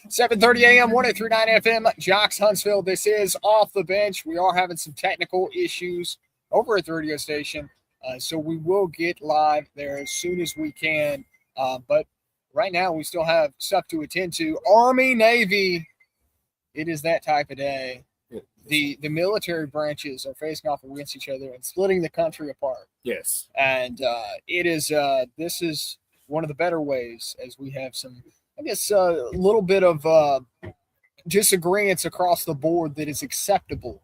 7:30 a.m., 103.9 FM, Jocks Huntsville. This is Off the Bench. We are having some technical issues over at the radio station, so we will get live there as soon as we can. But right now, we still have stuff to attend to. Army, Navy, it is that type of day. The military branches are facing off against each other and splitting the country apart. Yes. And it is this is one of the better ways, as we have some, I guess, a little bit of disagreements across the board that is acceptable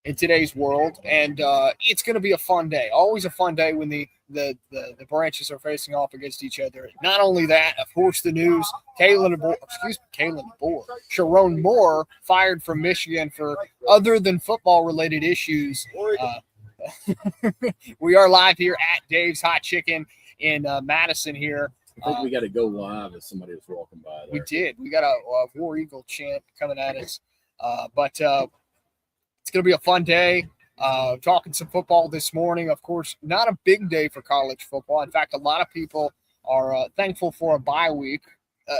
in today's world. And it's going to be a fun day. Always a fun day when the branches are facing off against each other. Not only that, of course, the news, Sherrone Moore fired from Michigan for other than football-related issues. We are live here at Dave's Hot Chicken in Madison here. I think we got to go live as somebody was walking by there. We did. We got a War Eagle chant coming at us. But it's going to be a fun day. Talking some football this morning. Of course, not a big day for college football. In fact, a lot of people are thankful for a bye week,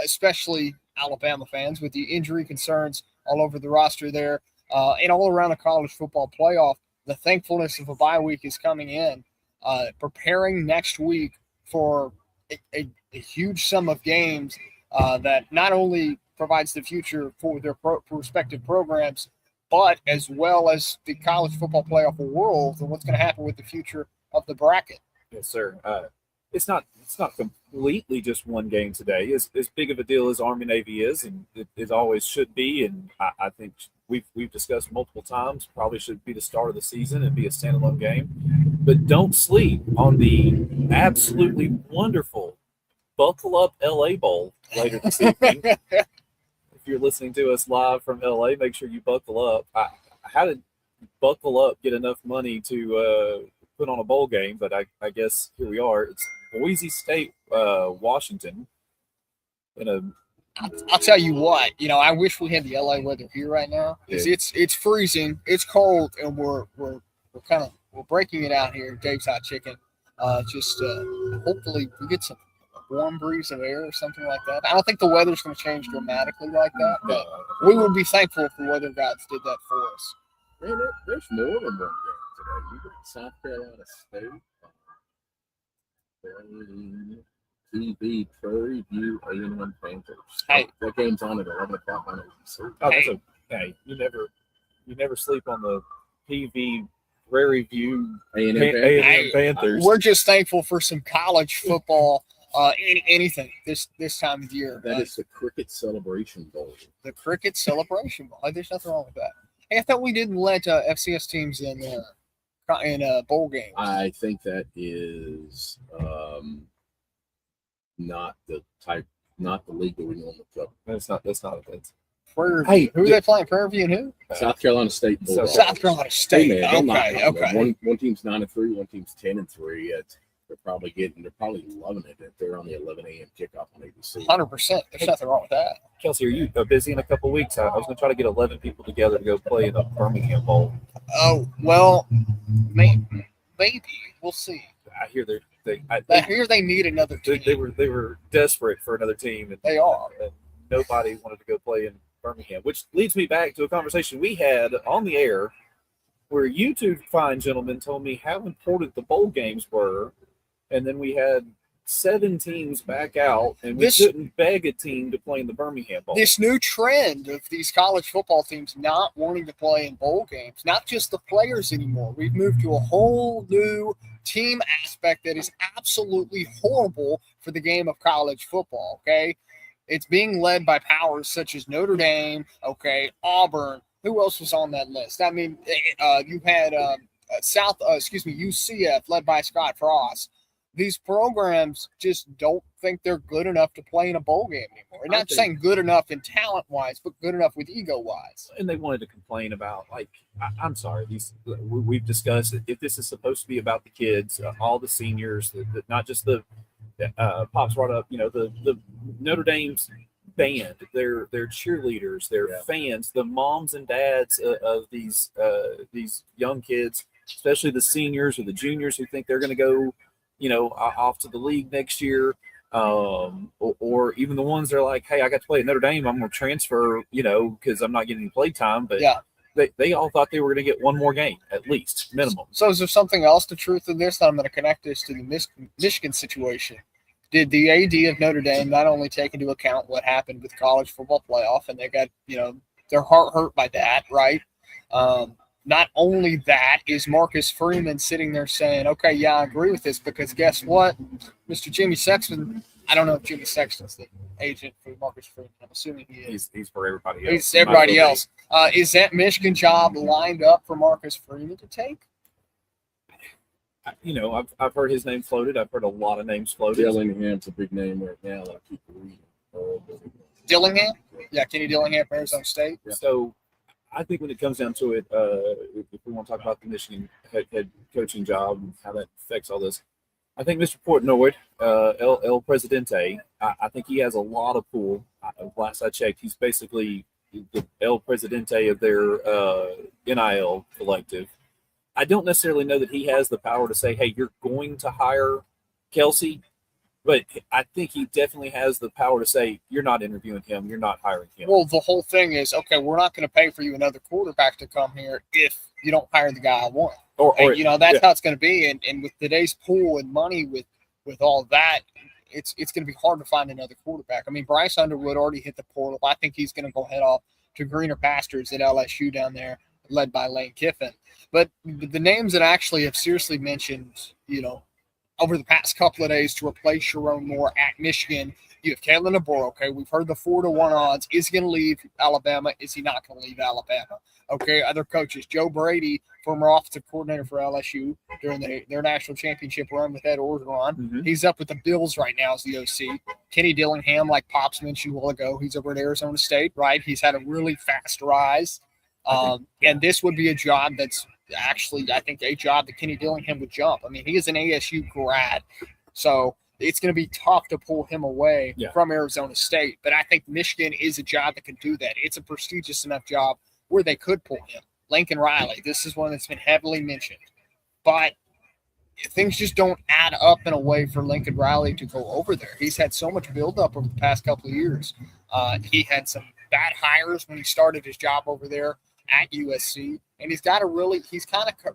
especially Alabama fans with the injury concerns all over the roster there and all around the college football playoff. The thankfulness of a bye week is coming in, preparing next week for a huge sum of games that not only provides the future for their respective programs, but as well as the college football playoff world and what's going to happen with the future of the bracket. Yes, sir. It's not completely just one game today. As big of a deal as Army Navy is, and it always should be. And I think we've discussed multiple times. Probably should be the start of the season and be a standalone game. But don't sleep on the absolutely wonderful Buckle Up LA Bowl later this evening. If you're listening to us live from LA, make sure you buckle up. How did Buckle Up get enough money to put on a bowl game? But I guess here we are. It's Boise State, Washington. I'll tell you what. I wish we had the LA weather here right now. Yeah. It's freezing, it's cold, and we're breaking it out here. Dave's Hot Chicken. Hopefully we get some warm breeze of air or something like that. I don't think the weather's going to change dramatically like that, but we would be thankful if the weather gods did that for us. Man, there's more than one game today. You got South Carolina State, CFP Prairie View A&M Panthers. Hey, that game's on at 11 o'clock on ABC. Hey, you never sleep on the PV Prairie View A&M Panthers. We're just thankful for some college football. Anything this time of year. That is the Cricket Celebration Bowl. The Cricket Celebration Bowl. There's nothing wrong with that. Hey, I thought we didn't let FCS teams in bowl games. I think that is not the league that we normally cover. That's not it. Who are they playing? Prairie View and who? South Carolina State. South Carolina State. Hey, man, okay. One team's 9-3, one team's 10-3. They're probably loving it if they're on the 11 a.m. kickoff on ABC. 100%. There's nothing wrong with that. Kelsey, are you busy in a couple of weeks? I was going to try to get 11 people together to go play in the Birmingham Bowl. Oh, well, maybe. We'll see. I hear they need another team. They were desperate for another team. And, they are. And nobody wanted to go play in Birmingham, which leads me back to a conversation we had on the air where you two fine gentlemen told me how important the bowl games were. And then we had 7 teams back out, and we couldn't beg a team to play in the Birmingham Bowl. This new trend of these college football teams not wanting to play in bowl games, not just the players anymore. We've moved to a whole new team aspect that is absolutely horrible for the game of college football, okay? It's being led by powers such as Notre Dame, okay, Auburn. Who else was on that list? I mean, you had UCF led by Scott Frost. These programs just don't think they're good enough to play in a bowl game anymore. And not saying good enough in talent-wise, but good enough with ego-wise. And they wanted to complain about, I'm sorry, we've discussed it. If this is supposed to be about the kids, all the seniors, not just the Pops brought up, the Notre Dame's band, their cheerleaders, their fans, the moms and dads of these young kids, especially the seniors or the juniors who think they're going to go off to the league next year. or even the ones that are like, hey, I got to play at Notre Dame, I'm going to transfer, because I'm not getting any play time. But Yeah. They all thought they were going to get one more game, at least, minimum. So is there something else to truth in this? I'm going to connect this to the Michigan situation. Did the AD of Notre Dame not only take into account what happened with college football playoff, and they got, their heart hurt by that, right? Not only that, is Marcus Freeman sitting there saying, okay, yeah, I agree with this, because guess what? Mr. Jimmy Sexton, I don't know if Jimmy Sexton's the agent for Marcus Freeman. I'm assuming he is. He's for everybody else. He's everybody else. Is that Michigan job lined up for Marcus Freeman to take? I've heard his name floated. I've heard a lot of names floated. Dillingham's a big name right now. I keep reading. Dillingham? Yeah, Kenny Dillingham from Arizona State. Yeah. So I think when it comes down to it, if we want to talk about the Michigan head coaching job and how that affects all this, I think Mr. Portnoy, El Presidente, I think he has a lot of pull. Last I checked, he's basically the El Presidente of their NIL collective. I don't necessarily know that he has the power to say, hey, you're going to hire Kelsey, but I think he definitely has the power to say, you're not interviewing him, you're not hiring him. Well, the whole thing is, okay, we're not going to pay for you another quarterback to come here if you don't hire the guy I want. That's how it's going to be. And with today's pool and money with all that, it's going to be hard to find another quarterback. I mean, Bryce Underwood already hit the portal. I think he's going to go head off to greener pastures at LSU down there, led by Lane Kiffin. But the names that actually have seriously mentioned, over the past couple of days to replace Sherrone Moore at Michigan, you have Kalen DeBoer. Okay, we've heard the 4-1 odds. Is he going to leave Alabama? Is he not going to leave Alabama? Okay, other coaches. Joe Brady, former offensive coordinator for LSU during their national championship run with Ed Orgeron. Mm-hmm. He's up with the Bills right now as the OC. Kenny Dillingham, like Pops mentioned a while ago, he's over at Arizona State, right? He's had a really fast rise. And this would be a job that's actually, I think, a job that Kenny Dillingham would jump. I mean, he is an ASU grad, so it's going to be tough to pull him away from Arizona State. But I think Michigan is a job that can do that. It's a prestigious enough job where they could pull him. Lincoln Riley, this is one that's been heavily mentioned. But things just don't add up in a way for Lincoln Riley to go over there. He's had so much buildup over the past couple of years. He had some bad hires when he started his job over there at USC, and he's kind of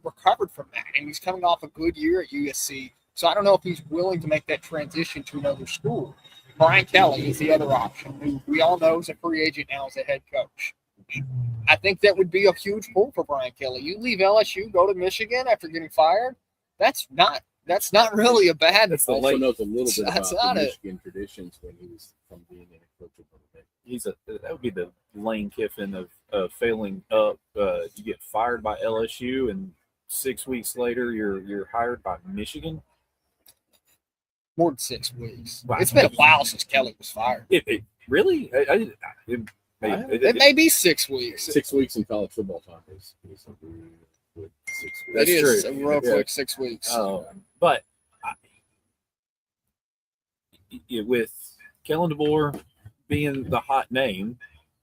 recovered from that, and he's coming off a good year at USC. So I don't know if he's willing to make that transition to another school. Brian Kelly is the other option, who we all know is a free agent now as a head coach. I think that would be a huge pull for Brian Kelly. You leave LSU, go to Michigan after getting fired. That's not really a bad. That's also knows a little bit about the Michigan traditions when he was from being in a coach of that would be the Lane Kiffin of failing up. You get fired by LSU, and 6 weeks later you're hired by Michigan. More than 6 weeks. Wow. It's been a while since Kelly was fired. Really? It may be 6 weeks. 6 weeks in college football time is a really good 6 weeks. That is true. A real quick 6 weeks. But with Kellen DeBoer being the hot name,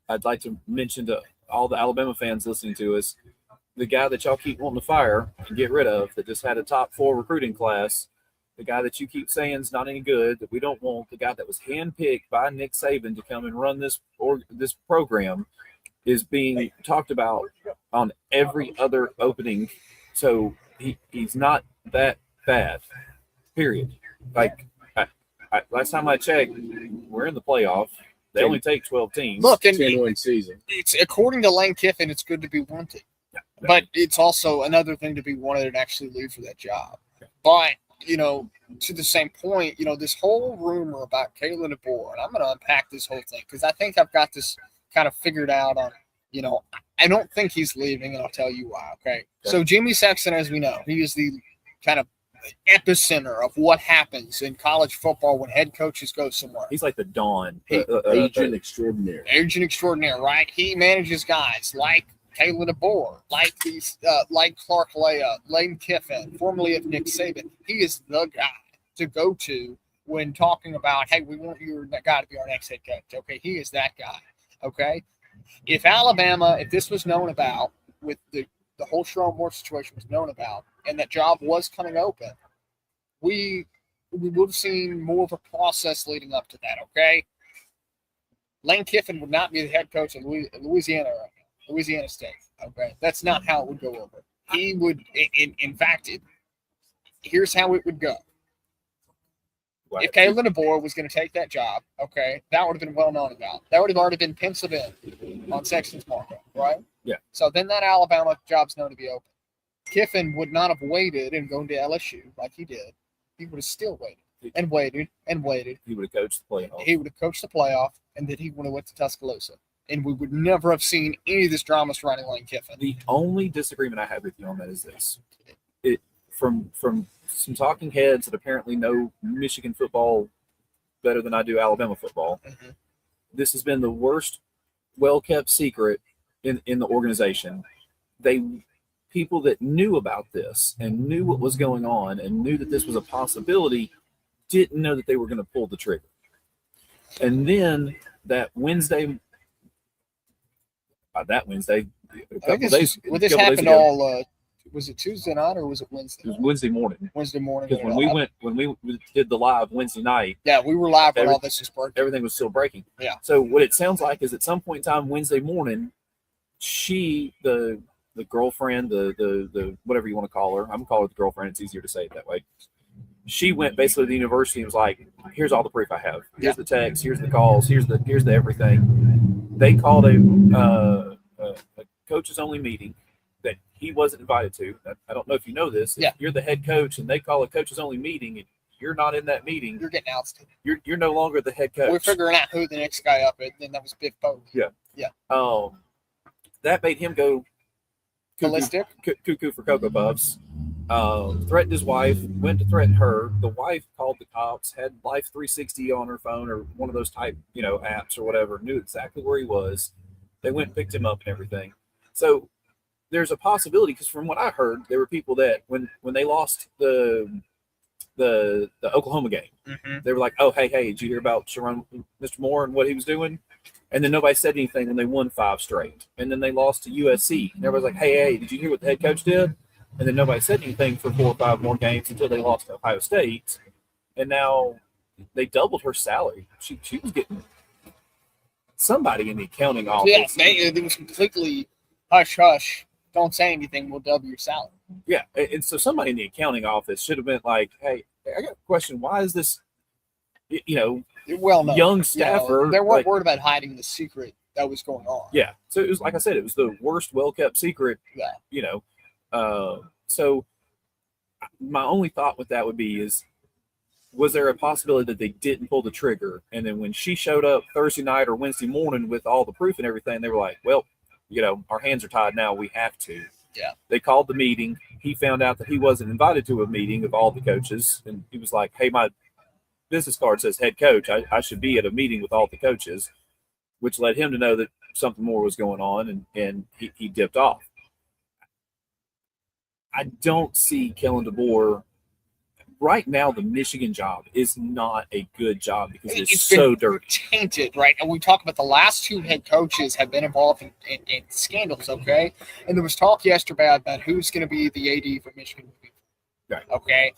I'd like to mention to all the Alabama fans listening to us, the guy that y'all keep wanting to fire and get rid of, that just had a top 4 recruiting class, the guy that you keep saying is not any good, that we don't want, the guy that was handpicked by Nick Saban to come and run this program, is being talked about on every other opening. So he's not that bad, period. Like, last time I checked, we're in the playoff. They only take 12 teams. Look, and 10-win season. It's according to Lane Kiffin, it's good to be wanted. Yeah. But it's also another thing to be wanted and actually leave for that job. Okay. But, to the same point, this whole rumor about Kalen DeBoer, and I'm going to unpack this whole thing because I think I've got this kind of figured out on, I don't think he's leaving, and I'll tell you why, okay? So Jimmy Sexton, as we know, he is the kind of epicenter of what happens in college football when head coaches go somewhere. He's like the Don. Agent extraordinaire. Agent extraordinaire, right? He manages guys like Kalen DeBoer, like Clark Lea, Lane Kiffin, formerly of Nick Saban. He is the guy to go to when talking about, hey, we want your guy to be our next head coach. Okay, he is that guy. Okay, if this was known about, with the whole Sherrone Moore situation was known about, and that job was coming open, we we would have seen more of a process leading up to that. Okay, Lane Kiffin would not be the head coach of Louisiana State. Okay, that's not how it would go over. He would, in fact, here's how it would go. If Kalen DeBoer was going to take that job, okay, that would have been well known about. That would have already been penciled in on Sexton's markup, right? Yeah. So then that Alabama job's known to be open. Kiffin would not have waited and gone to LSU like he did. He would have still waited and waited and waited. He would have coached the playoff. He would have coached the playoff, and then he would have went to Tuscaloosa. And we would never have seen any of this drama surrounding Lane Kiffin. The only disagreement I have with you on that is this. From some talking heads that apparently know Michigan football better than I do Alabama football, this has been the worst well-kept secret in the organization. People that knew about this and knew what was going on and knew that this was a possibility didn't know that they were going to pull the trigger. And then that Wednesday, a couple days ago, was it Tuesday night or was it Wednesday? It was Wednesday morning. Wednesday morning. Because when we did the live Wednesday night, yeah, we were live when all this was breaking. Everything was still breaking. Yeah. So what it sounds like is at some point in time Wednesday morning, the girlfriend, the whatever you want to call her, I'm gonna call her the girlfriend. It's easier to say it that way. She went basically to the university and was like, "Here's all the proof I have. Here's the text. Here's the calls. Here's the everything." They called a coaches only meeting that he wasn't invited to. I don't know if you know this. If you're the head coach and they call a coaches only meeting and you're not in that meeting, you're getting ousted. You're no longer the head coach. We're figuring out who the next guy up is, and that was Biff Pope. Yeah. That made him go cuckoo for Cocoa Puffs. Threatened his wife, went to threaten her. The wife called the cops, had Life 360 on her phone or one of those type, apps or whatever, knew exactly where he was. They went and picked him up and everything. So there's a possibility, because from what I heard, there were people that when they lost the Oklahoma game, they were like, "Oh, hey, did you hear about Sherrone, Mr. Moore and what he was doing?" And then nobody said anything when they won 5 straight. And then they lost to USC. And everybody's like, hey, did you hear what the head coach did? And then nobody said anything for 4 or 5 more games until they lost to Ohio State. And now they doubled her salary. She was getting somebody in the accounting office. Yeah, it was completely hush. Don't say anything. We'll double your salary. Yeah. And so somebody in the accounting office should have been like, hey, I got a question. Why is this, young staffer? They weren't worried about hiding the secret that was going on. Yeah. So it was, like I said, it was the worst well-kept secret. Yeah. So my only thought with that would be was there a possibility that they didn't pull the trigger? And then when she showed up Thursday night or Wednesday morning with all the proof and everything, they were like, well, our hands are tied now. We have to. Yeah. They called the meeting. He found out that he wasn't invited to a meeting of all the coaches. And he was like, hey, my business card says head coach. I should be at a meeting with all the coaches, which led him to know that something more was going on, and he dipped off. I don't see Kellen DeBoer right now. The Michigan job is not a good job because it's so dirty, tainted, right? And we talk about the last 2 head coaches have been involved in scandals, okay? And there was talk yesterday about who's going to be the AD for Michigan. Right. Okay.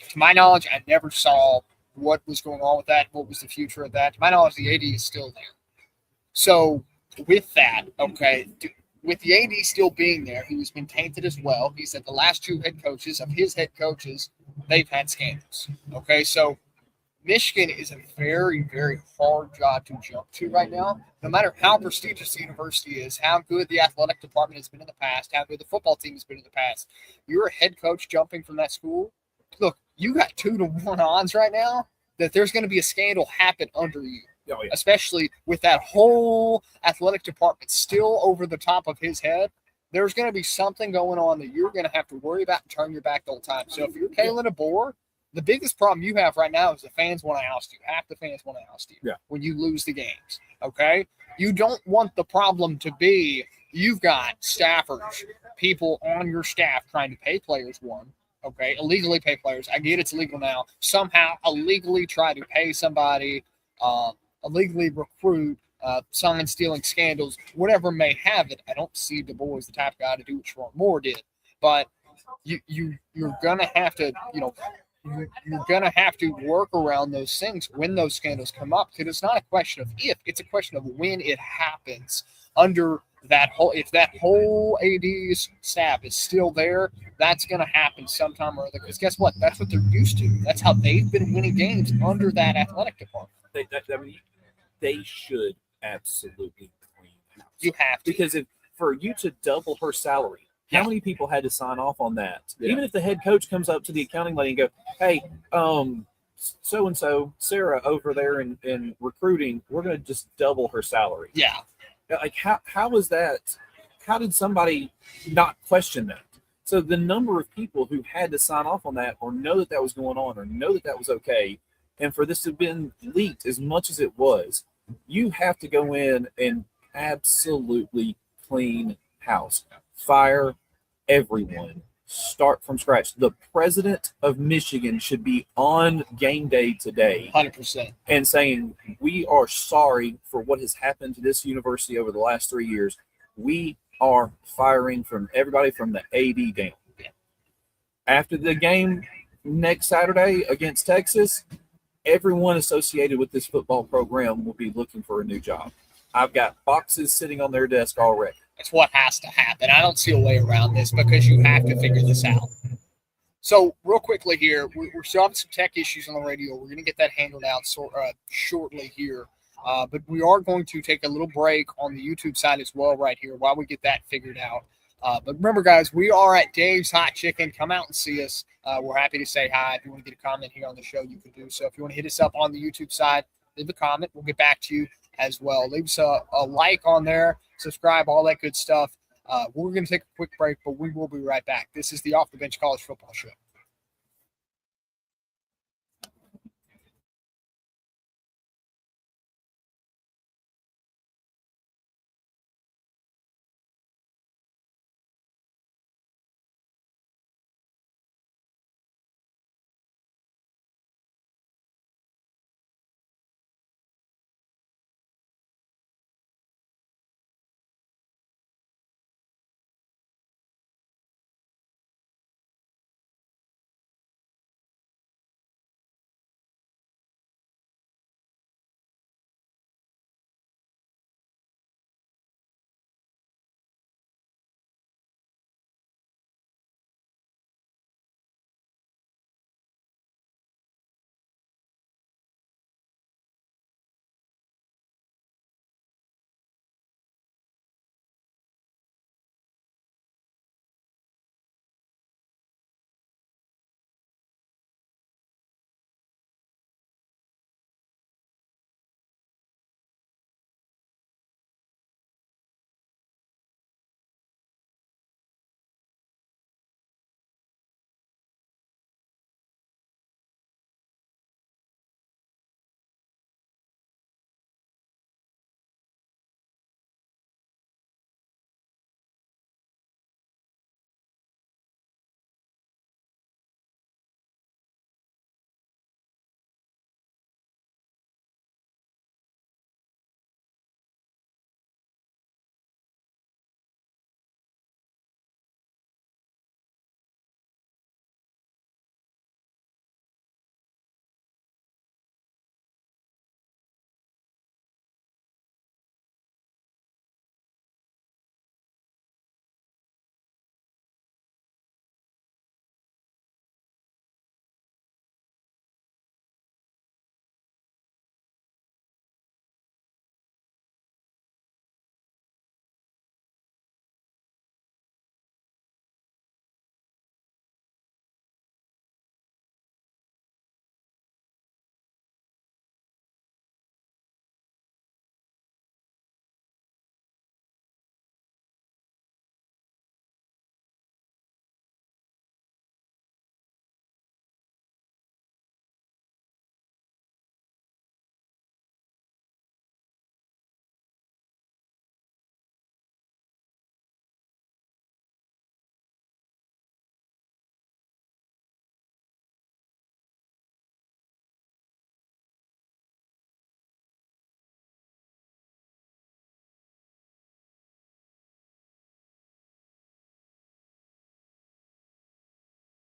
To my knowledge, I never saw what was going on with that. What was the future of that? To my knowledge, the AD is still there. So with that, okay, with the AD still being there, who's been tainted as well, he said the last 2 head coaches of his head coaches, they've had scandals. Okay, so Michigan is a very, very hard job to jump to right now. No matter how prestigious the university is, how good the athletic department has been in the past, how good the football team has been in the past, you're a head coach jumping from that school. Look, you got 2-to-1 odds right now that there's going to be a scandal happen under you. Oh, yeah. Especially with that whole athletic department still over the top of his head. There's going to be something going on that you're going to have to worry about and turn your back the whole time. So if you're Kalen DeBoer, the biggest problem you have right now is the fans want to oust you. Half the fans want to oust you when you lose the games, okay? You don't want the problem to be you've got staffers, people on your staff trying to pay players, okay, illegally pay players. I get it's illegal now. Somehow illegally try to pay somebody, illegally recruit, sign stealing scandals, whatever may have it. I don't see DeBoer as the type of guy to do what Sherrone Moore did, but you're gonna have to, you're going to have to work around those things when those scandals come up, because it's not a question of if, it's a question of when it happens under that whole, if that whole AD's staff is still there, that's going to happen sometime or other, because guess what? That's what they're used to. That's how they've been winning games under that athletic department. I mean, they should absolutely clean house. You have to. Because for you to double her salary, Yeah. how many people had to sign off on that? Yeah. Even if the head coach comes up to the accounting lady and go, "Hey, so and so Sarah over there in recruiting, we're going to just double her salary." Yeah. Like how is that? How did somebody not question that? So the number of people who had to sign off on that, or know that that was going on, or know that that was okay, and for this to have been leaked as much as it was, you have to go in and absolutely clean house, fire everyone, start from scratch. The president of Michigan should be on game day today 100%. and saying, "We are sorry for what has happened to this university over the last 3 years. We are firing from everybody from the AD down." Yeah. After the game next Saturday against Texas, everyone associated with this football program will be looking for a new job. I've got boxes sitting on their desk already. It's what has to happen. I don't see a way around this, because you have to figure this out. So, real quickly here, we're still having some tech issues on the radio. We're going to get that handled out shortly here. But we are going to take a little break on the YouTube side as well right here while we get that figured out. But remember, guys, we are at Dave's Hot Chicken. Come out and see us. We're happy to say hi. If you want to get a comment here on the show, you can do so. If you want to hit us up on the YouTube side, leave a comment. We'll get back to you as well. Leave us a like on there, subscribe, all that good stuff. We're going to take a quick break, but we will be right back. This is the Off the Bench College Football Show.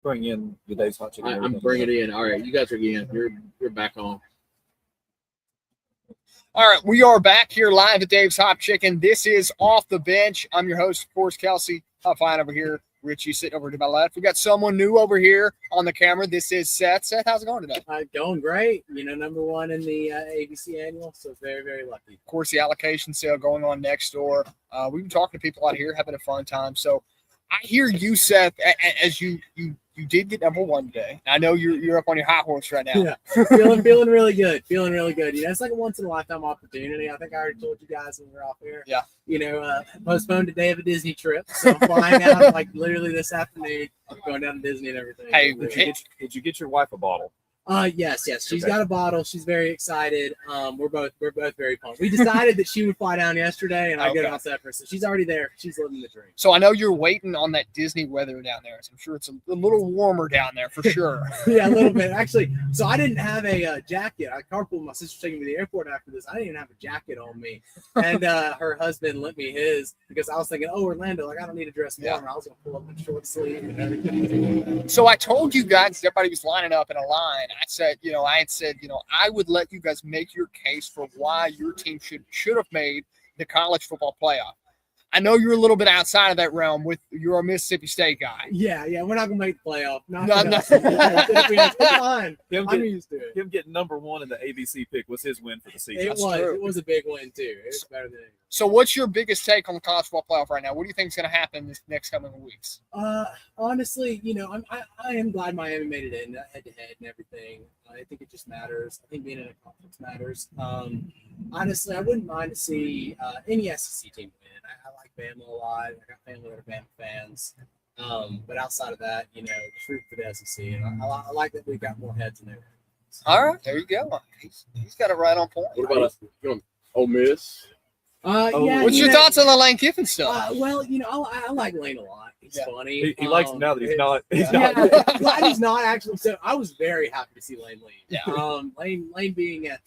bring in the Dave's Hot Chicken. I'm bringing it in. All right, you guys are in. You're back on. All right, we are back here live at Dave's Hot Chicken. This is Off the Bench. I'm your host, of course, Kelsey. I'm fine over here. Richie sitting over to my left. We got someone new over here on the camera. This is Seth. Seth, how's it going today? Going great. Number one in the ABC annual, so very, very lucky. Of course, the allocation sale going on next door. We've been talking to people out here, having a fun time. So I hear you, Seth, as you did get number one today. I know you're up on your hot horse right now. Yeah, feeling really good. Feeling really good. It's like a once in a lifetime opportunity. I think I already told you guys when we were off here. Yeah. Postponed today of a Disney trip, so I'm flying out like literally this afternoon. I'm going down to Disney and everything. Hey, did you get your wife a bottle? Yes. She's got a bottle. She's very excited. We're both very pumped. We decided that she would fly down yesterday, and I get on set for her. So she's already there. She's living the dream. So I know you're waiting on that Disney weather down there. So I'm sure it's a little warmer down there for sure. Yeah, a little bit actually. So I didn't have a jacket. I carpooled my sister taking me to the airport after this. I didn't even have a jacket on me, and her husband lent me his because I was thinking, oh, Orlando, like I don't need to dress warm. I was gonna pull up in short sleeve and everything. So I told you guys, everybody was lining up in a line. I said, I would let you guys make your case for why your team should have made the college football playoff. I know you're a little bit outside of that realm with you're a Mississippi State guy. Yeah, we're not gonna make the playoff. No. Fine. I'm used to it. Him getting number one in the ABC pick was his win for the season. It was a big win too. It was better than anything. So what's your biggest take on the college football playoff right now? What do you think is going to happen this next coming weeks? Honestly, I am glad Miami made it in head to head and everything. I think it just matters. I think being in a conference matters. Honestly, I wouldn't mind to see any SEC team win. I like Bama a lot. I got family that are Bama fans. But outside of that, just root for the SEC. And I like that we've got more heads in there. All right, there you go. He's got it right on point. What about us? Ole Miss? What's your thoughts on the Lane Kiffin stuff? I like Lane a lot. He's funny. He likes him now that he's not. Glad he's not actually. So I was very happy to see Lane leave. Yeah. Lane being at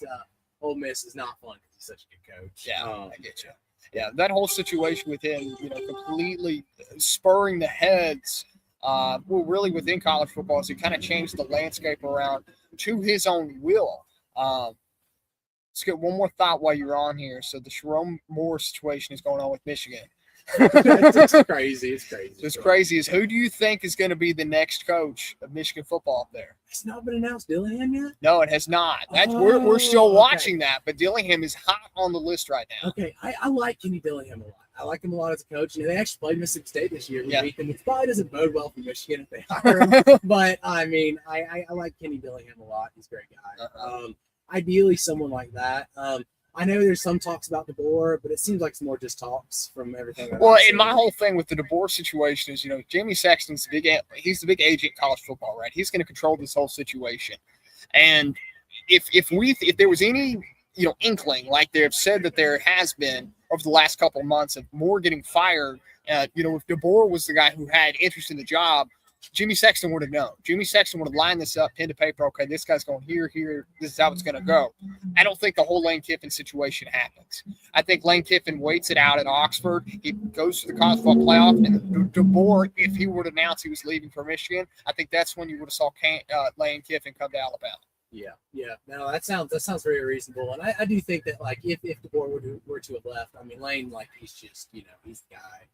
Ole Miss is not fun because he's such a good coach. Yeah, I get you. Yeah, that whole situation with him, completely spurring the heads, really within college football, so he kind of changed the landscape around to his own will. Let's get one more thought while you're on here. So the Sherrone Moore situation is going on with Michigan. It's crazy. It's crazy. Who do you think is going to be the next coach of Michigan football up there? It's not been announced. Dillingham yet? No, it has not. We're still watching that, but Dillingham is hot on the list right now. Okay, I like Kenny Dillingham a lot. I like him a lot as a coach. They actually played Mississippi State this year. Which probably doesn't bode well for Michigan if they hire him. But I mean, I like Kenny Dillingham a lot. He's a great guy. Ideally, someone like that. I know there's some talks about DeBoer, but it seems like it's more just talks from everything. And my whole thing with the DeBoer situation is, Jamie Sexton's he's the big agent in college football, right? He's going to control this whole situation. And if there was any, inkling, like they've said that there has been over the last couple of months of Moore getting fired, if DeBoer was the guy who had interest in the job, Jimmy Sexton would have known. Jimmy Sexton would have lined this up, pen to paper. Okay, this guy's going here. This is how it's going to go. I don't think the whole Lane Kiffin situation happens. I think Lane Kiffin waits it out at Oxford. He goes to the college football playoff, and DeBoer, if he would announce he was leaving for Michigan, I think that's when you would have saw Lane Kiffin come to Alabama. Yeah. No, that sounds very reasonable, and I do think that if DeBoer were to have left, I mean Lane, he's just he's the guy.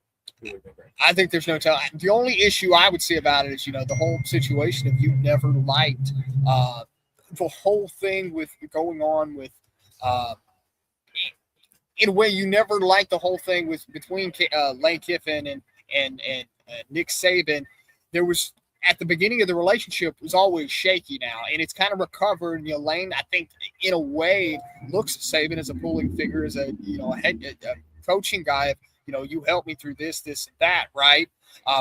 I think there's no telling. The only issue I would see about it is, the whole situation of you never liked the whole thing with going on with, in a way, you never liked the whole thing with between Lane Kiffin and Nick Saban. There was at the beginning of the relationship was always shaky now, and it's kind of recovered. Lane, I think, in a way, looks at Saban as a pulling figure, as a head coaching guy. You helped me through this, and that, right?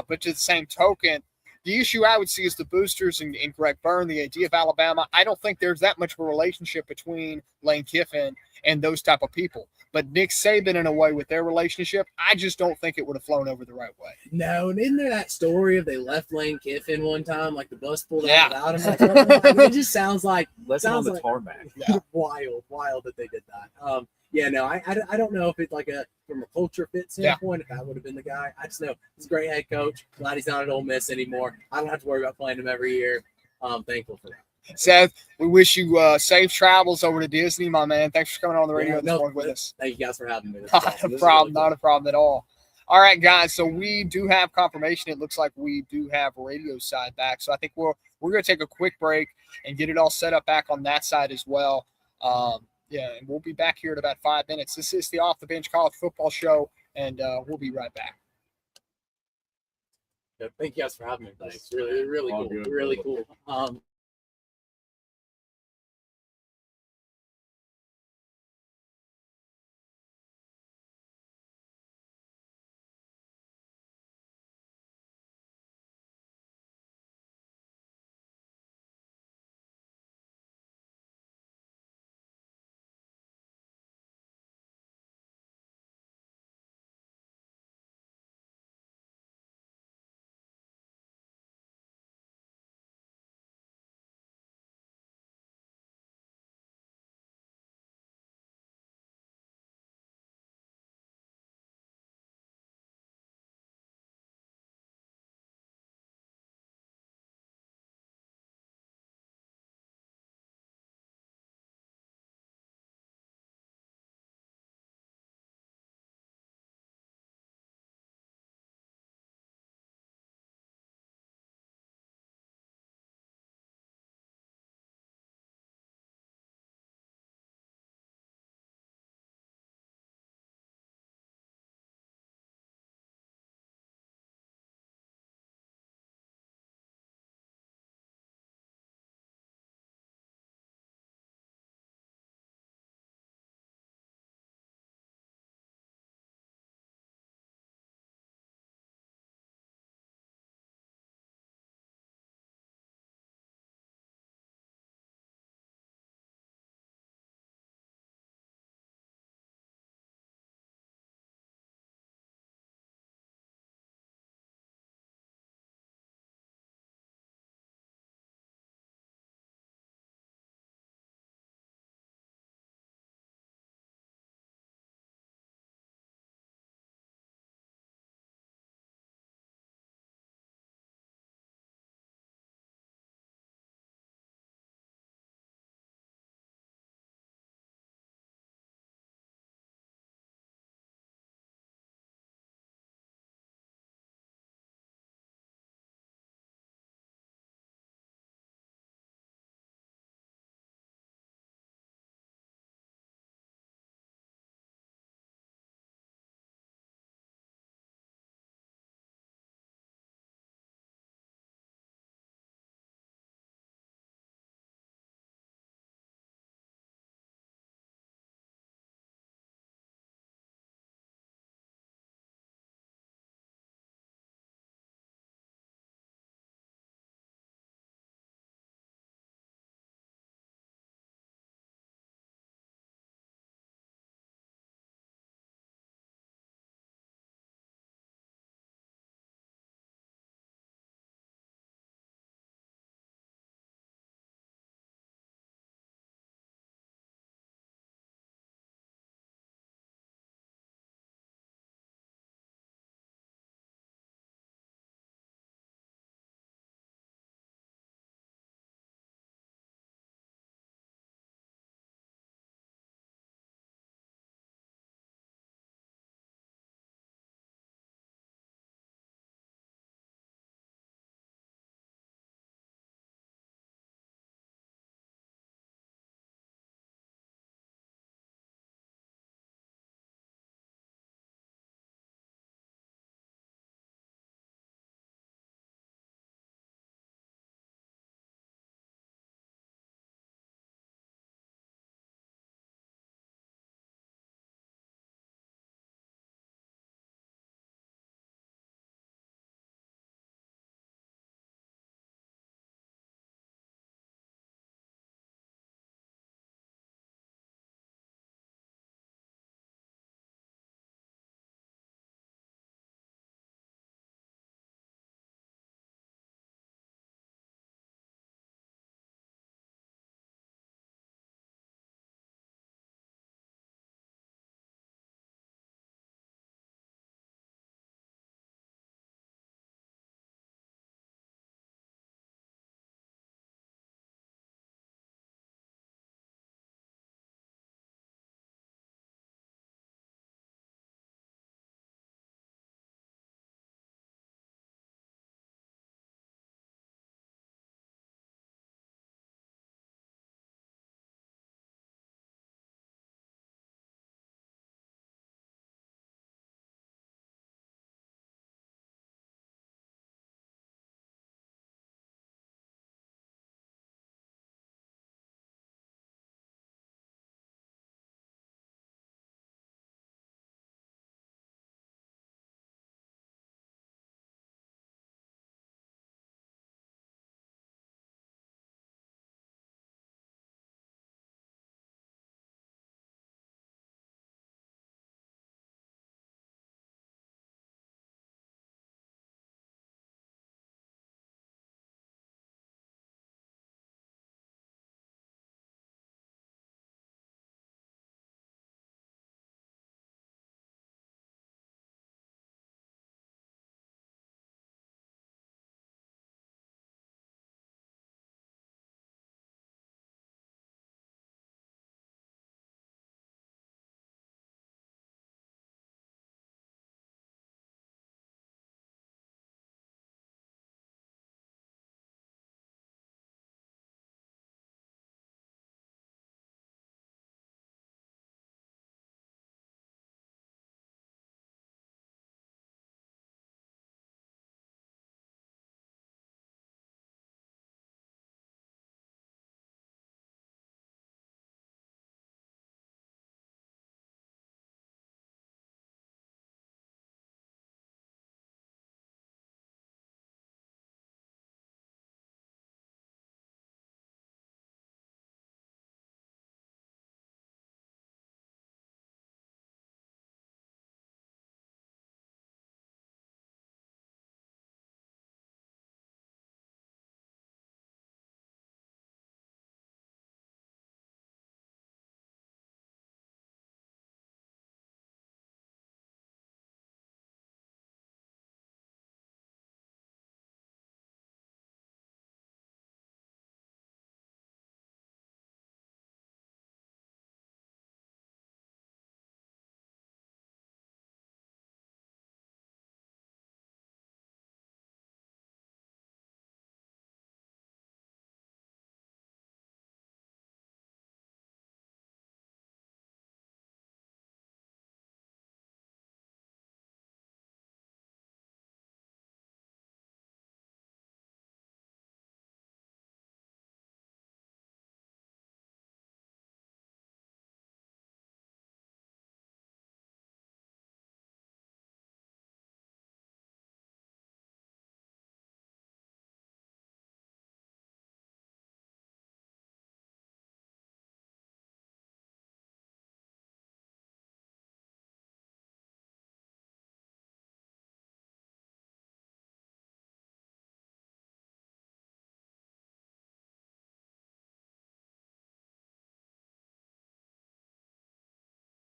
But to the same token, the issue I would see is the boosters and Greg Byrne, the AD of Alabama. I don't think there's that much of a relationship between Lane Kiffin and those type of people. But Nick Saban, in a way, with their relationship, I just don't think it would have flown over the right way. No, and isn't there that story of they left Lane Kiffin one time, like the bus pulled out without him? It just sounds like on the tarmac. Wild that they did that. yeah, no, I don't know if it's like from a culture fit standpoint, if that would have been the guy. I just know he's a great head coach. Glad he's not at Ole Miss anymore. I don't have to worry about playing him every year. I'm thankful for that. Seth, we wish you safe travels over to Disney, my man. Thanks for coming on the radio this morning with us. Thank you guys for having me. Not a problem, not a problem at all. All right, guys. So we do have confirmation. It looks like we do have radio side back. So I think we're going to take a quick break and get it all set up back on that side as well. Yeah, and we'll be back here in about 5 minutes. This is the Off the Bench College Football Show, and we'll be right back. Thank you guys for having me. Thanks. Really cool. Really cool.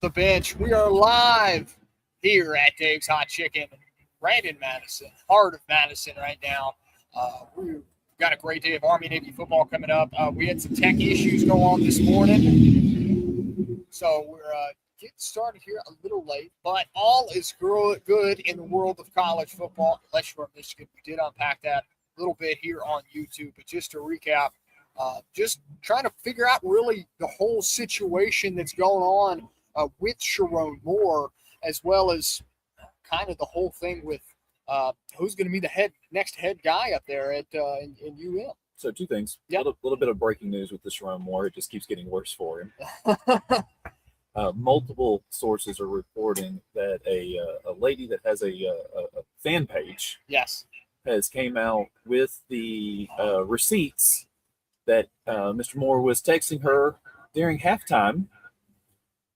The bench. We are live here at Dave's Hot Chicken, right in Madison, heart of Madison right now. We've got a great day of Army-Navy football coming up. We had some tech issues go on this morning, so we're getting started here a little late, but all is good in the world of college football, unless you're in Michigan. We did unpack that a little bit here on YouTube, but just to recap, just trying to figure out really the whole situation that's going on with Sherrone Moore, as well as kind of the whole thing with who's going to be the next head guy up there at in UM. So two things. Yep. A little bit of breaking news with the Sherrone Moore. It just keeps getting worse for him. Multiple sources are reporting that a lady that has a fan page, yes, has came out with the receipts that Mr. Moore was texting her during halftime,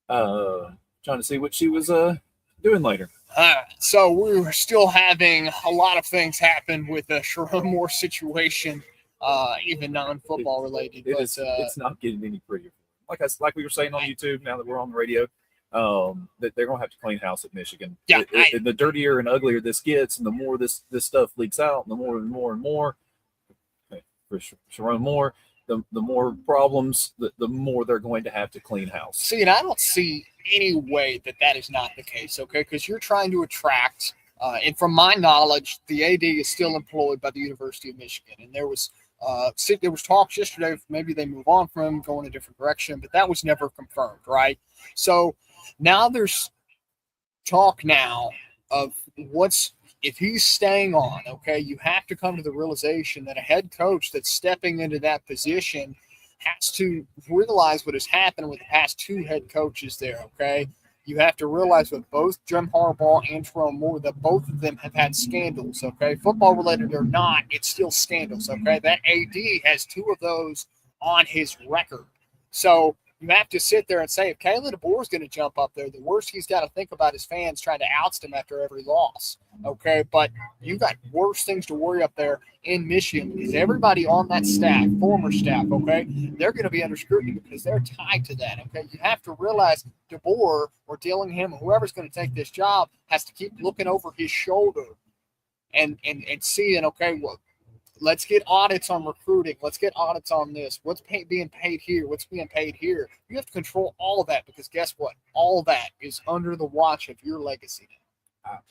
trying to see what she was doing later. So we're still having a lot of things happen with the Sherrone Moore situation, even non-football related. It's not getting any prettier. Like we were saying on YouTube, now that we're on the radio, that they're going to have to clean house at Michigan. Yeah, the dirtier and uglier this gets, and the more this stuff leaks out, and the more and more for Sherrone Moore, the more problems, the more they're going to have to clean house. See, and I don't see any way that is not the case, okay? Because you're trying to attract, and from my knowledge, the AD is still employed by the University of Michigan, and there was talks yesterday, maybe they move on from him, go in a different direction, but that was never confirmed, right? So now there's talk now of if he's staying on, okay, you have to come to the realization that a head coach that's stepping into that position has to realize what has happened with the past two head coaches there, okay? You have to realize with both Jim Harbaugh and Sherrone Moore that both of them have had scandals, okay? Football related or not, it's still scandals, okay? That AD has two of those on his record. So you have to sit there and say, if Kalen DeBoer is going to jump up there, the worst he's got to think about is fans trying to oust him after every loss, okay? But you got worse things to worry up there in Michigan because everybody on that staff, former staff, okay, they're going to be under scrutiny because they're tied to that, okay? You have to realize DeBoer or Dillingham or whoever's going to take this job has to keep looking over his shoulder and seeing, okay, well, let's get audits on recruiting. Let's get audits on this. What's being paid here? What's being paid here? You have to control all of that because guess what? All that is under the watch of your legacy.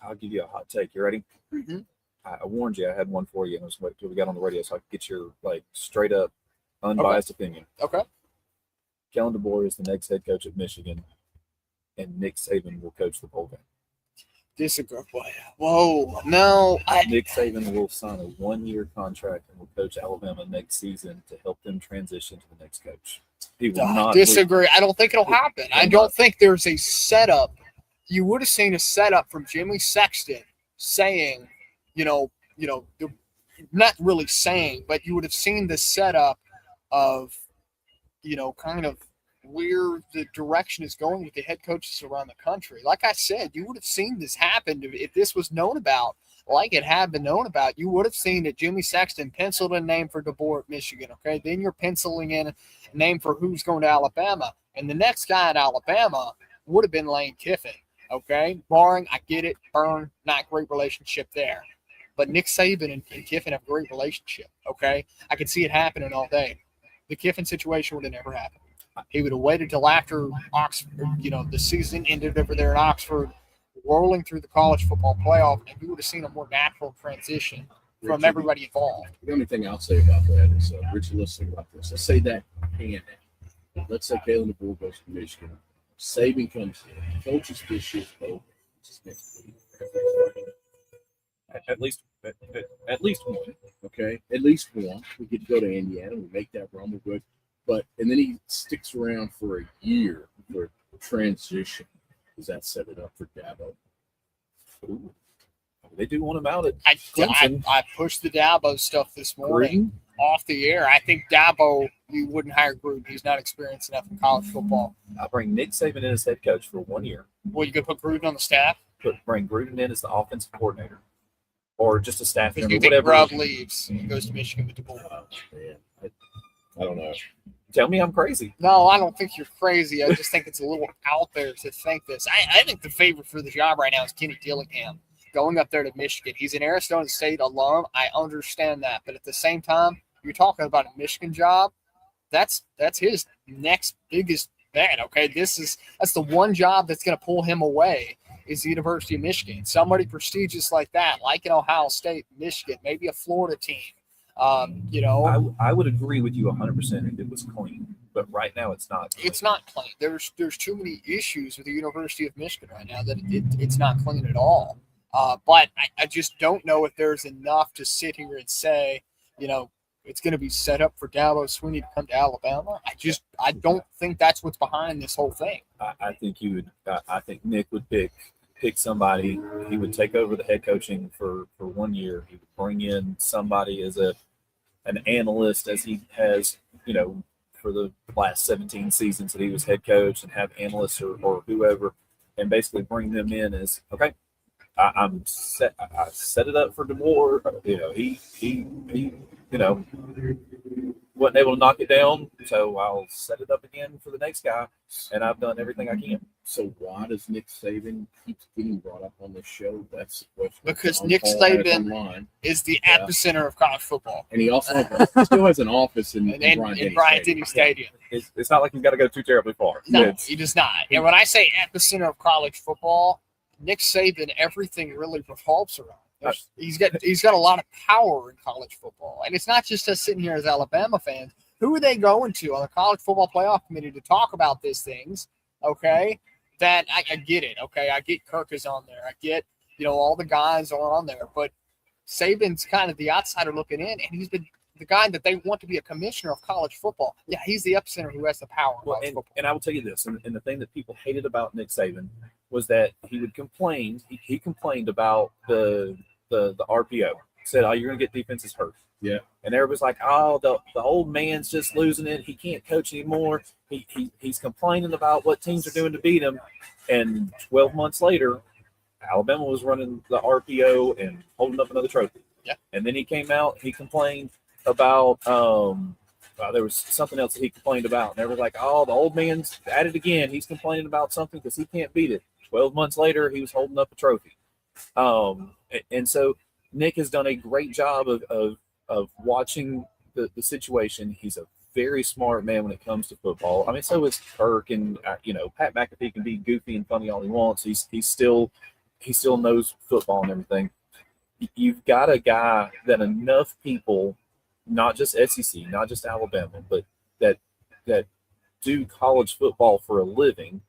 I'll give you a hot take. You ready? Mm-hmm. I warned you. I had one for you, and I was waiting until we got on the radio so I could get your straight up, unbiased opinion. Okay. Kellen DeBoer is the next head coach at Michigan, and Nick Saban will coach the bowl game. Disagree. Whoa, no. Nick Saban will sign a 1-year contract and will coach Alabama next season to help them transition to the next coach. He will not disagree. I don't think it'll happen. I don't think there's a setup. You would have seen a setup from Jimmy Sexton saying, not really saying, but you would have seen the setup of, kind of where the direction is going with the head coaches around the country. Like I said, you would have seen this happen if this was known about, like it had been known about. You would have seen that Jimmy Sexton penciled a name for DeBoer at Michigan, okay? Then you're penciling in a name for who's going to Alabama. And the next guy at Alabama would have been Lane Kiffin, okay? Barring, I get it, Burn, not great relationship there. But Nick Saban and Kiffin have a great relationship, okay? I could see it happening all day. The Kiffin situation would have never happened. He would have waited till after Oxford, the season ended over there in Oxford, rolling through the college football playoff, and we would have seen a more natural transition from everybody involved. The only thing I'll say about that is, Richard, let's think about this. Let's say that pan. Let's say Kalen DeBoer goes to Michigan. Saban comes in, coaches this year's bowl. At least one. Okay, at least one. We get to go to Indiana. We make that run. We're good. And then he sticks around for a year for transition. Does that set it up for Dabo? Ooh. They do want him out at I pushed the Dabo stuff this morning off the air. I think Dabo, you wouldn't hire Gruden. He's not experienced enough in college football. I bring Nick Saban in as head coach for 1 year. Well, you could put Gruden on the staff? Bring Gruden in as the offensive coordinator. Or just a staff member, you think Rob leaves and goes to Michigan with DeBoer? I don't know. Tell me I'm crazy. No, I don't think you're crazy. I just think it's a little out there to think this. I think the favorite for the job right now is Kenny Dillingham going up there to Michigan. He's an Arizona State alum. I understand that. But at the same time, you're talking about a Michigan job. That's his next biggest bet. Okay, that's the one job that's going to pull him away is the University of Michigan. Somebody prestigious like that, like an Ohio State, Michigan, maybe a Florida team. I would agree with you 100% if it was clean, but right now it's not clean. It's not clean. There's too many issues with the University of Michigan right now that it's not clean at all. But I just don't know if there's enough to sit here and say, it's going to be set up for Dabo Swinney to come to Alabama. I don't think that's what's behind this whole thing. I think you would. I think Nick would pick somebody. He would take over the head coaching for 1 year. He would bring in somebody as an analyst, as he has, for the last 17 seasons that he was head coach, and have analysts or whoever, and basically bring them in as, okay, I'm set. I set it up for DeMoore. He wasn't able to knock it down, so I'll set it up again for the next guy, and I've done everything I can. So why does Nick Saban keep getting brought up on this show? That's the question. Because Nick Saban is the epicenter of college football. And he also still has an office in Bryant-Denny Stadium. It's not like he's got to go too terribly far. No, he does not. And when I say epicenter of college football, Nick Saban, everything really revolves around. He's got a lot of power in college football. And it's not just us sitting here as Alabama fans. Who are they going to on the college football playoff committee to talk about these things? Okay. That I get it. Okay. I get Kirk is on there. I get, all the guys are on there, but Saban's kind of the outsider looking in, and he's been the guy that they want to be a commissioner of college football. Yeah. He's the epicenter who has the power in college football. And I will tell you this, and the thing that people hated about Nick Saban was that he would complain. He complained about the RPO. Said, "Oh, you're going to get defenses hurt." Yeah. And everybody's like, "Oh, the old man's just losing it. He can't coach anymore. He's complaining about what teams are doing to beat him." And 12 months later, Alabama was running the RPO and holding up another trophy. Yeah. And then he came out. He complained about there was something else that he complained about, and everyone's like, "Oh, the old man's at it again. He's complaining about something because he can't beat it." 12 months later, he was holding up a trophy. And so Nick has done a great job of watching the situation. He's a very smart man when it comes to football. I mean, so is Kirk, and Pat McAfee can be goofy and funny all he wants. He still knows football and everything. You've got a guy that enough people, not just SEC, not just Alabama, but that do college football for a living.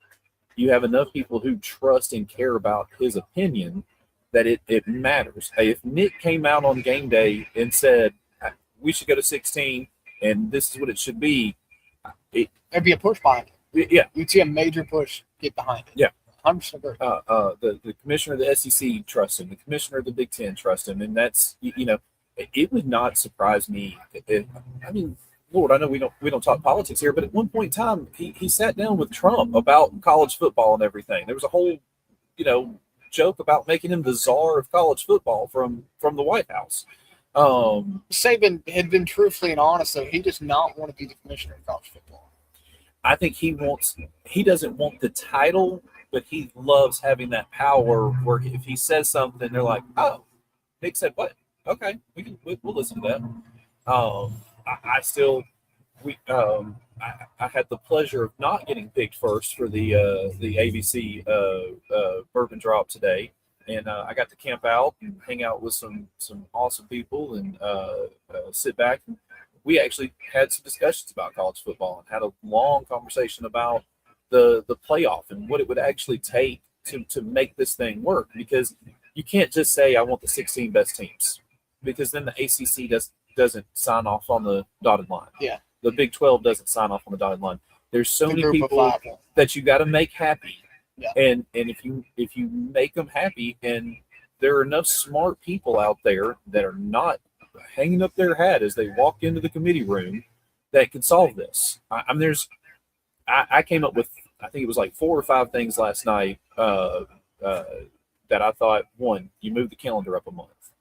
You have enough people who trust and care about his opinion that it matters. Hey, if Nick came out on game day and said, "We should go to 16 and this is what it should be," There'd be a push behind it. Yeah. You'd see a major push get behind it. Yeah. 100% agree. The commissioner of the SEC trusts him. The commissioner of the Big Ten trusts him. And that's, it would not surprise me. Lord, I know we don't talk politics here, but at one point in time, he sat down with Trump about college football and everything. There was a whole, joke about making him the czar of college football from the White House. Saban had been truthfully and honest, though. He does not want to be the commissioner of college football. I think he doesn't want the title, but he loves having that power where if he says something, they're like, "Oh, Nick said what? Okay, we'll listen to that." I had the pleasure of not getting picked first for the ABC bourbon drop today, and I got to camp out and hang out with some awesome people and sit back. We actually had some discussions about college football and had a long conversation about the playoff and what it would actually take to make this thing work, because you can't just say, "I want the 16 best teams," because then the ACC doesn't sign off on the dotted line. Yeah. The Big 12 doesn't sign off on the dotted line. There's so many people that you got to make happy. Yeah. And if you make them happy, and there are enough smart people out there that are not hanging up their hat as they walk into the committee room that can solve this. I came up with, I think it was like 4 or 5 things last night that I thought: 1, you move the calendar up a month.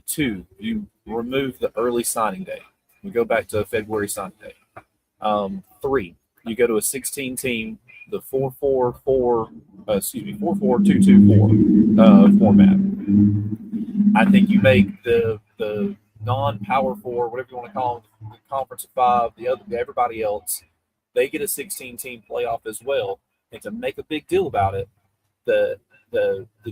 2, you remove the early signing day. We go back to February signing day. 3, you go to a 16 team, the 4-4-2-2-4 format. I think you make the non-power 4, whatever you want to call them, the conference of 5, everybody else, they get a 16 team playoff as well. And to make a big deal about it, the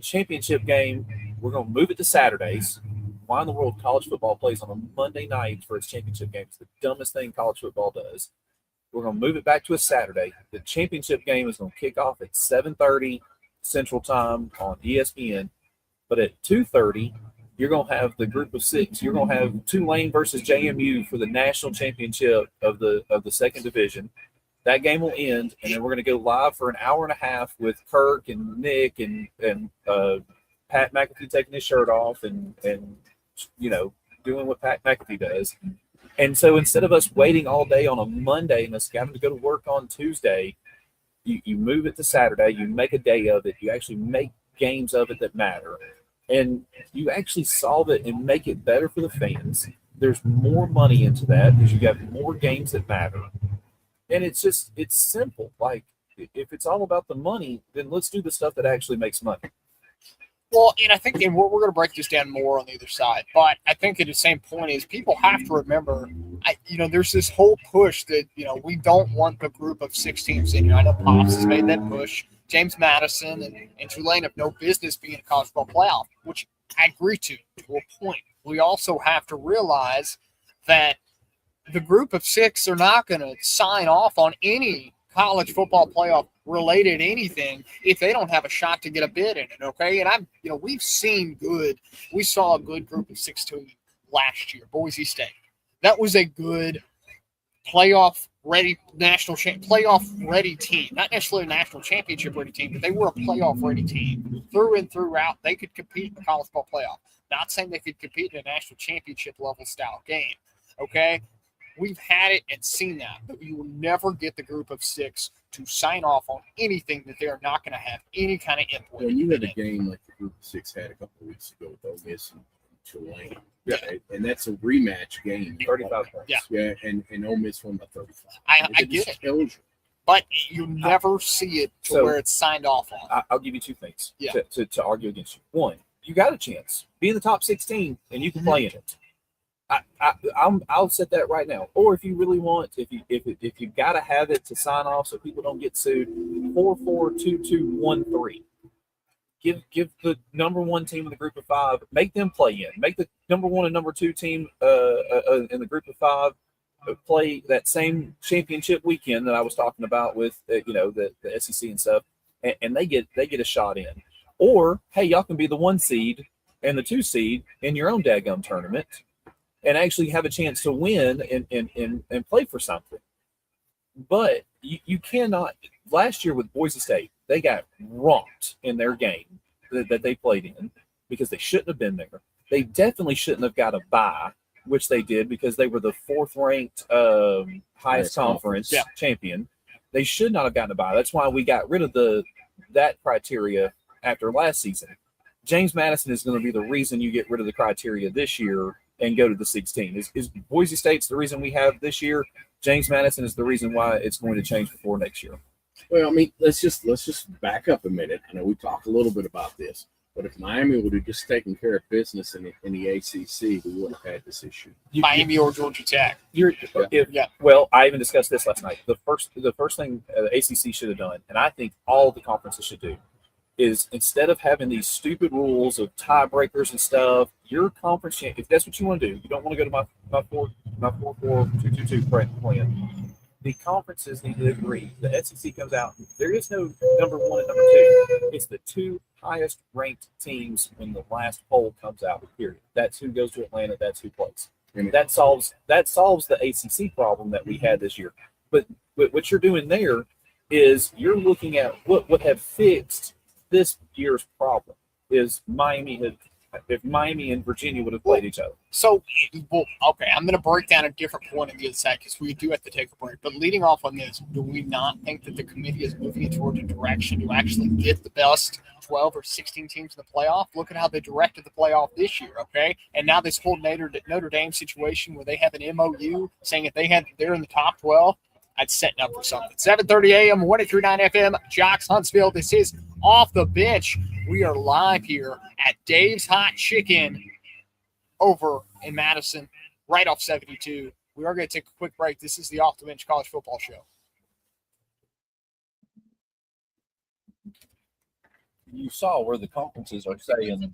championship game, we're going to move it to Saturdays. Why in the world college football plays on a Monday night for its championship game? It's the dumbest thing college football does. We're going to move it back to a Saturday. The championship game is going to kick off at 7:30 Central Time on ESPN. But at 2:30, you're going to have the group of 6. You're going to have Tulane versus JMU for the national championship of the second division. That game will end, and then we're going to go live for an hour and a half with Kirk and Nick and Pat McAfee taking his shirt off and doing what Pat McAfee does. And so instead of us waiting all day on a Monday and us having to go to work on Tuesday, you move it to Saturday. You make a day of it. You actually make games of it that matter, and you actually solve it and make it better for the fans. There's more money into that because you got more games that matter. And it's simple. Like, if it's all about the money, then let's do the stuff that actually makes money. Well, and I think we're going to break this down more on the other side, but I think at the same point is people have to remember, there's this whole push that, we don't want the group of 6 teams in. I know Pops has made that push. James Madison and Tulane have no business being a college football playoff, which I agree to a point. We also have to realize that the group of 6 are not going to sign off on any college football playoff related anything if they don't have a shot to get a bid in it. Okay. And we saw a good group of 6 teams last year, Boise State. That was a good playoff ready team, not necessarily a national championship ready team, but they were a playoff ready team through and throughout. They could compete in the college football playoff. Not saying they could compete in a national championship level style game. Okay. We've had it and seen that, but you will never get the group of 6 to sign off on anything that they're not going to have any kind of input. When you had a game like the group of 6 had a couple of weeks ago with Ole Miss and Tulane, right? And that's a rematch game. 35 points. Yeah, and Ole Miss won by 35. I get it. Tells you. But you never see it to where it's signed off on. I'll give you 2 things to argue against you. One, you got a chance. Be in the top 16, and you can play in it. I'll set that right now. Or if you really want, if you got to have it to sign off so people don't get sued, 4-4-2-2-1-3. Give the number 1 team in the group of 5, make them play in. Make the number 1 and number 2 team in the group of 5 play that same championship weekend that I was talking about with the SEC and stuff, and they get a shot in. Or hey, y'all can be the 1 seed and the 2 seed in your own dadgum tournament, and actually have a chance to win and play for something. But you cannot. Last year with Boise State, they got rocked in their game that they played in because they shouldn't have been there. They definitely shouldn't have got a bye, which they did because they were the 4th-ranked highest conference champion. They should not have gotten a bye. That's why we got rid of that criteria after last season. James Madison is going to be the reason you get rid of the criteria this year and go to the 16. Is Boise State's the reason we have this year? James Madison is the reason why it's going to change before next year. Well, I mean, let's just back up a minute. I know we talked a little bit about this, but if Miami would have just taken care of business in the ACC, we wouldn't have had this issue. Miami or Georgia Tech. Well, I even discussed this last night. The first thing the ACC should have done, and I think all the conferences should do, is instead of having these stupid rules of tiebreakers and stuff, your conference champ, if that's what you want to do, you don't want to go to my 4-4-2-2-2 plan. The conferences need to agree. The SEC comes out. There is no number 1 and number 2. It's the 2 highest ranked teams when the last poll comes out. Period. That's who goes to Atlanta. That's who plays. And that solves the ACC problem that we had this year. But what you're doing there is you're looking at what would have fixed this year's problem is if Miami and Virginia would have played each other. So, okay, I'm going to break down a different point on the other side because we do have to take a break. But leading off on this, do we not think that the committee is moving toward a direction to actually get the best 12 or 16 teams in the playoff? Look at how they directed the playoff this year, okay? And now this whole Notre Dame situation where they have an MOU saying if they're in the top 12, That's setting up for something. 7:30 a.m., 103.9 FM, Jocks Huntsville. This is Off the Bench. We are live here at Dave's Hot Chicken over in Madison, right off 72. We are going to take a quick break. This is the Off the Bench College Football Show. You saw where the conferences are saying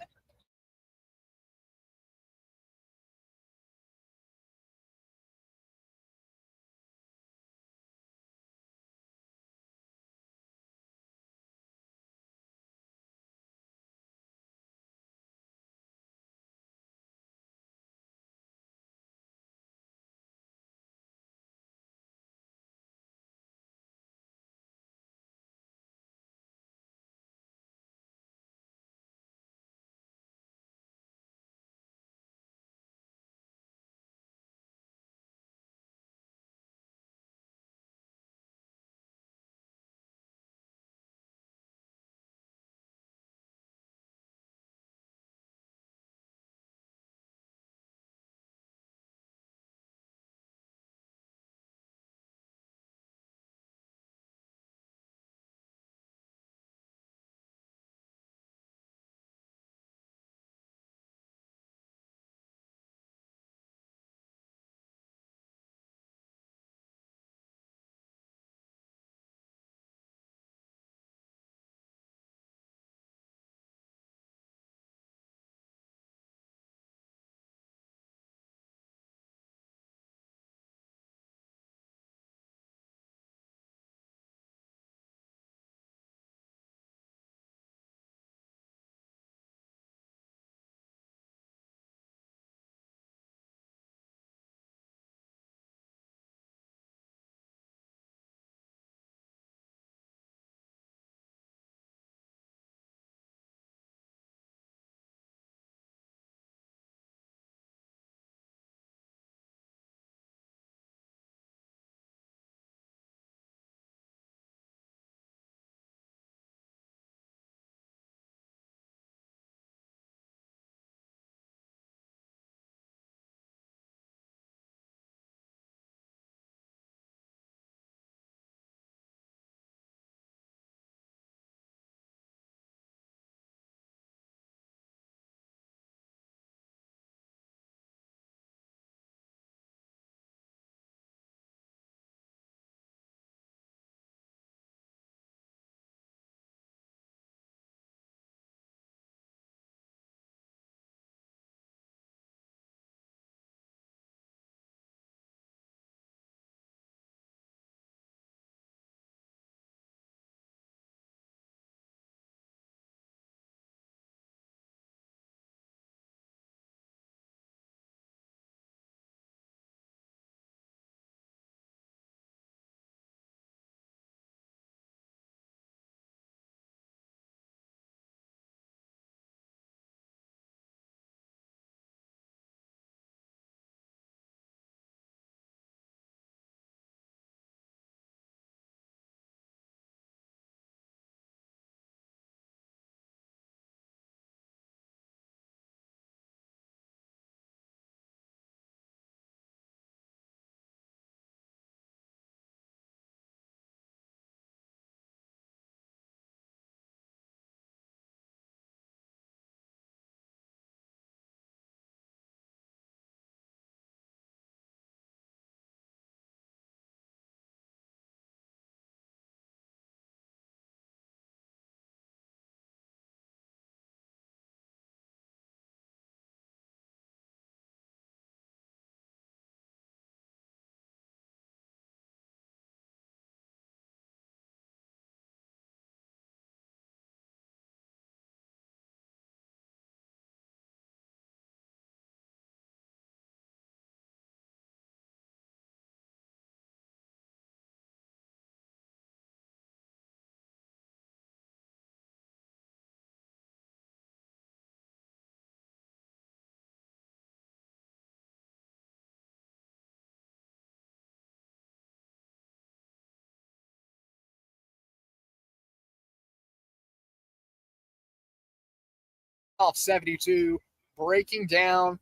off 72, breaking down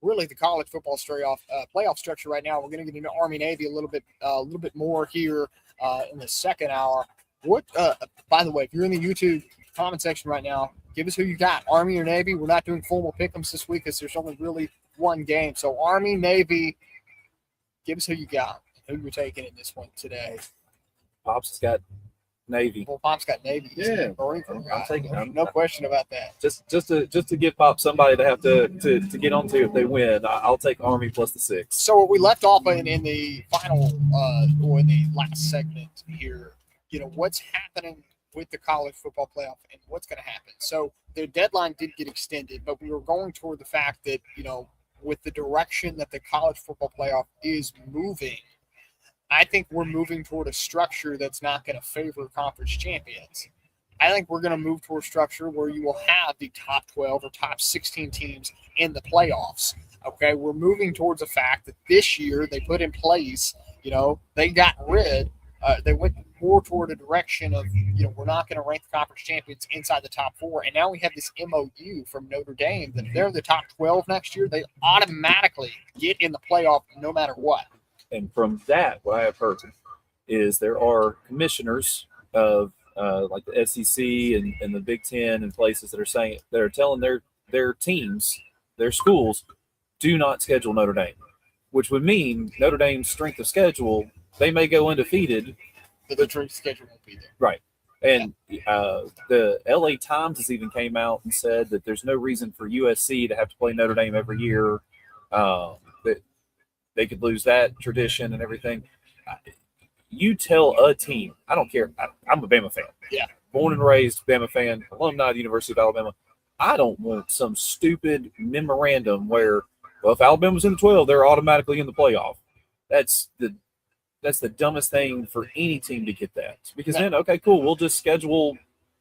really the college football playoff structure right now. We're going to get into Army Navy a little bit more here in the second hour. What? By the way, if you're in the YouTube comment section right now, give us who you got, Army or Navy. We're not doing formal pick'ems this week because there's only really one game. So Army, Navy, give us who you got, who you're taking in this one today. Pops has got Navy. Well, Pop's got Navy. Yeah. I'm taking. No question about that. Just to give Pop somebody to have to get onto if they win. I'll take Army plus the 6. So we left off in the final or in the last segment here. What's happening with the college football playoff and what's going to happen. So the deadline did get extended, but we were going toward the fact that with the direction that the college football playoff is moving, I think we're moving toward a structure that's not going to favor conference champions. I think we're going to move toward a structure where you will have the top 12 or top 16 teams in the playoffs. Okay, we're moving towards the fact that this year they put in place, they got rid, they went more toward a direction of, we're not going to rank the conference champions inside the top 4. And now we have this MOU from Notre Dame that if they're the top 12 next year, they automatically get in the playoff no matter what. And from that, what I have heard is there are commissioners of like the SEC and the Big Ten and places that are telling their teams, their schools, do not schedule Notre Dame, which would mean Notre Dame's strength of schedule, they may go undefeated. But the strength schedule won't be there. Right. And the LA Times has even came out and said that there's no reason for USC to have to play Notre Dame every year. That they could lose that tradition and everything. You tell a team, I don't care. I'm a Bama fan. Yeah. Born and raised Bama fan, alumni of the University of Alabama. I don't want some stupid memorandum where, well, if Alabama's in the 12, they're automatically in the playoff. That's the dumbest thing for any team to get that. Because then, okay, cool, we'll just schedule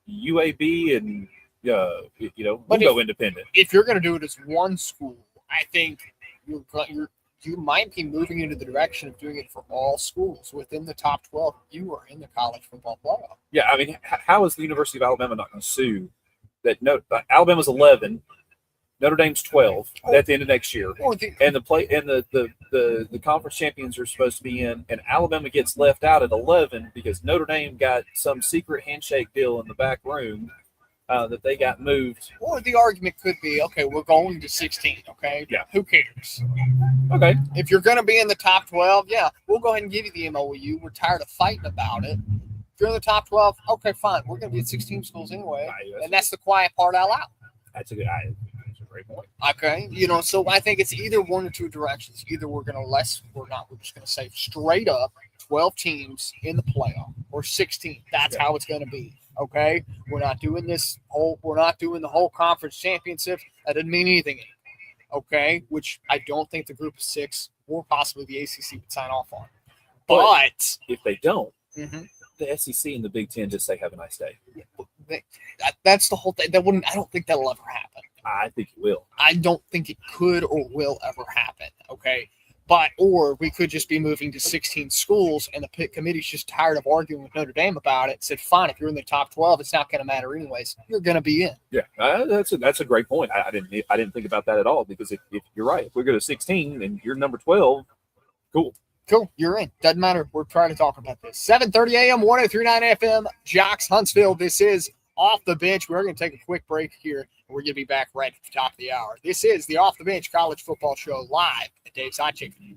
UAB and, we'll go independent. If you're going to do it as one school, I think you might be moving into the direction of doing it for all schools. Within the top 12, you are in the college football playoff. Yeah, I mean, how is the University of Alabama not going to sue that? No, Alabama's 11, Notre Dame's 12 at the end of next year, and the conference champions are supposed to be in, and Alabama gets left out at 11 because Notre Dame got some secret handshake deal in the back room. That they got moved. Or the argument could be, okay, we're going to 16, okay? Yeah. Who cares? Okay. If you're going to be in the top 12, yeah, we'll go ahead and give you the MOU. We're tired of fighting about it. If you're in the top 12, okay, fine. We're going to be at 16 schools anyway, and that's the quiet part out loud. That's a great point. Okay, so I think it's either one or two directions. Either we're going to we're just going to say straight up 12 teams in the playoff or 16. That's how it's going to be. Okay, we're not doing the whole conference championship. That doesn't mean anything. Okay, which I don't think the group of 6 or possibly the ACC would sign off on. But if they don't, the SEC and the Big Ten just say have a nice day. That's the whole thing. I don't think that'll ever happen. I think it will. I don't think it could or will ever happen. Okay. Or we could just be moving to 16 schools, and the committee's just tired of arguing with Notre Dame about it. Said, fine, if you're in the top 12, it's not going to matter anyways. You're going to be in. Yeah, that's a great point. I didn't think about that at all because if you're right, if we go to 16 and you're number 12, cool, you're in. Doesn't matter. We're trying to talk about this. 7:30 a.m. 103.9 FM, Jocks Huntsville. This is Off the Bench. We're going to take a quick break here, and we're going to be back right at the top of the hour. This is the Off the Bench College Football Show live at Dave's Hot Chicken.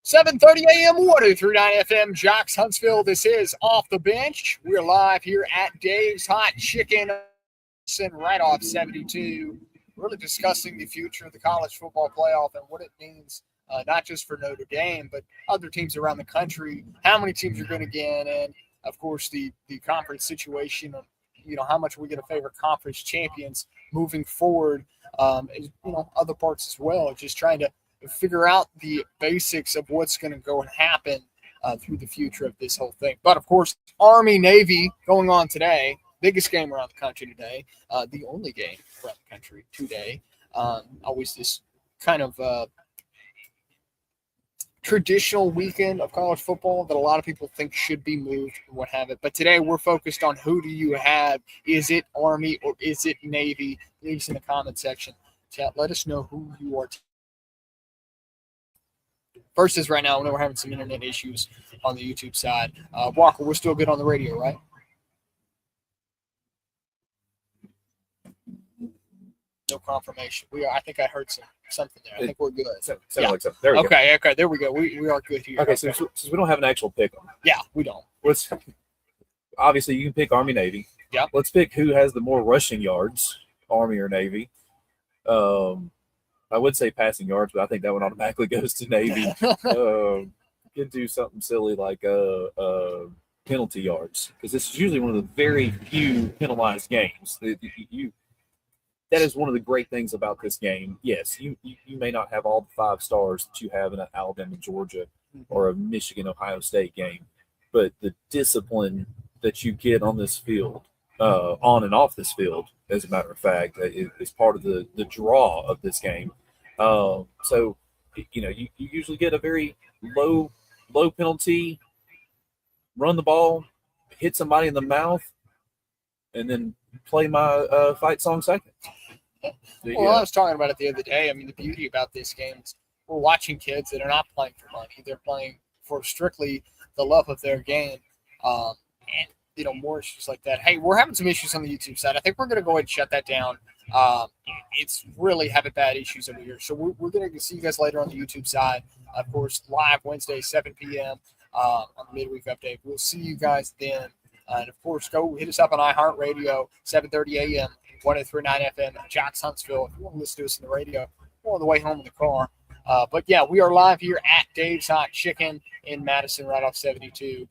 7:30 a.m. 1039 FM, Jocks Huntsville. This is Off the Bench. We're live here at Dave's Hot Chicken, right off 72. Really discussing the future of the college football playoff and what it means, not just for Notre Dame, but other teams around the country. How many teams are going to get in, and of course the conference situation of how much we're going to favor conference champions moving forward. Other parts as well. Just trying to figure out the basics of what's going to go and happen through the future of this whole thing. But of course, Army-Navy going on today. Biggest game around the country today. The only game around the country today. Always this kind of traditional weekend of college football that a lot of people think should be moved and what have it. But today we're focused on who do you have? Is it Army or is it Navy? Leave us in the comment section. Chat, let us know who you are. First is right now, I know we're having some internet issues on the YouTube side. Walker, we're still good on the radio, right? No confirmation. We are. I think I heard something there. I think we're good. Sounded like something. There we go. Okay, there we go. We are good here. Okay, so since we don't have an actual pick on it. Yeah, we don't. Obviously, you can pick Army-Navy. Yeah. Let's pick who has the more rushing yards, Army or Navy. I would say passing yards, but I think that one automatically goes to Navy. You could do something silly like penalty yards, because this is usually one of the very few penalized games. That is one of the great things about this game. Yes, you may not have all the 5 stars that you have in an Alabama, Georgia, or a Michigan, Ohio State game, but the discipline that you get on this field, on and off this field, as a matter of fact, is part of the draw of this game. So, you usually get a very low penalty, run the ball, hit somebody in the mouth, and then play my fight song second. Well, I was talking about it the other day. I mean, the beauty about this game is we're watching kids that are not playing for money. They're playing for strictly the love of their game. And more issues like that. Hey, we're having some issues on the YouTube side. I think we're going to go ahead and shut that down. It's really having bad issues over here. So we're going to see you guys later on the YouTube side. Of course, live Wednesday, 7 p.m. On the midweek update. We'll see you guys then. And, of course, go hit us up on iHeartRadio, 7:30 a.m., 1039 FM, Jocks Huntsville. If you want to listen to us in the radio or on the way home in the car. But, yeah, we are live here at Dave's Hot Chicken in Madison, right off 72.